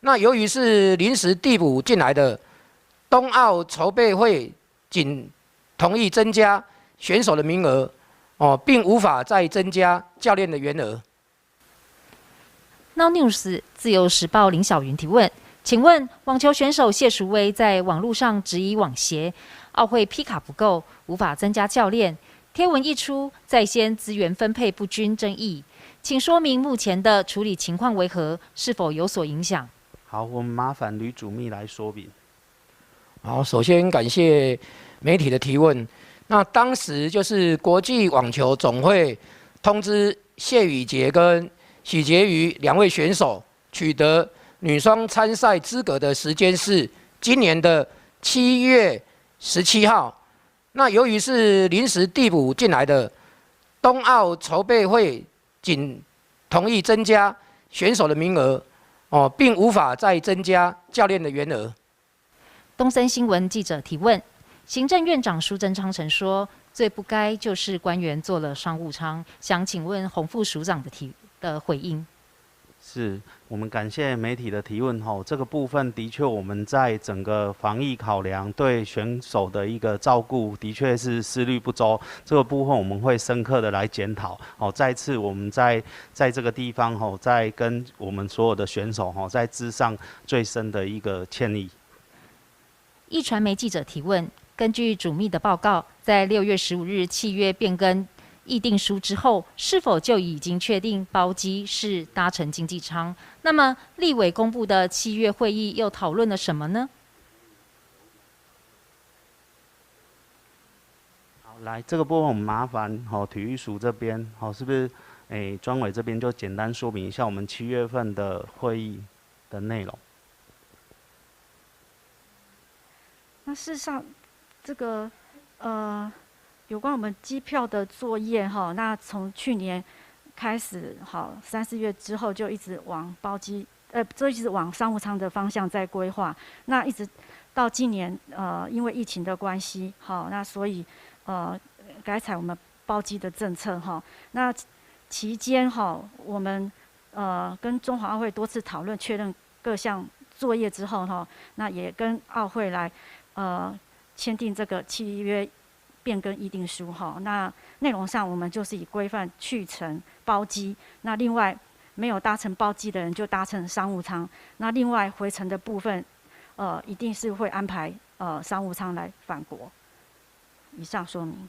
那由于是临时递补进来的，冬奥筹备会仅同意增加选手的名额，并无法再增加教练的员额。Now News 自由时报林小云提问：请问网球选手谢淑薇在网络上质疑网协奥会批卡不够，无法增加教练，贴文一出，在先资源分配不均争议，请说明目前的处理情况为何，是否有所影响？好，我们麻烦吕主秘来说明。好，首先感谢媒体的提问。那当时就是国际网球总会通知谢宇杰跟许婕妤两位选手取得女双参赛资格的时间是今年的7月17号。那由于是临时递补进来的，冬奥筹备会仅同意增加选手的名额，并无法再增加教练的员额。东森新闻记者提问：行政院长苏贞昌曾说，最不该就是官员做了商务舱，想请问洪副署长的回应。是我们感谢媒体的提问这个部分的确我们在整个防疫考量对选手的一个照顾，的确是思虑不周。这个部分我们会深刻的来检讨。再次我们在这个地方再跟我们所有的选手再致上最深的一个歉意。壹传媒记者提问：根据主秘的报告，在6月15日契约变更议定书之后，是否就已经确定包机是搭乘经济舱？那么立委公布的7月会议又讨论了什么呢？好，来这个部分我们麻烦体育署这边是不是专委这边就简单说明一下我们7月份的会议的内容。那事实上，这个有关我们机票的作业那从去年开始3、4月之后就一直往包机就一直往商务舱的方向在规划。那一直到今年因为疫情的关系那所以改采我们包机的政策那期间我们跟中华奥会多次讨论确认各项作业之后那也跟奥会来签订这个契约变更议定书那内容上我们就是以规范去程包机，那另外没有搭乘包机的人就搭乘商务舱，那另外回程的部分一定是会安排商务舱来返国。以上说明。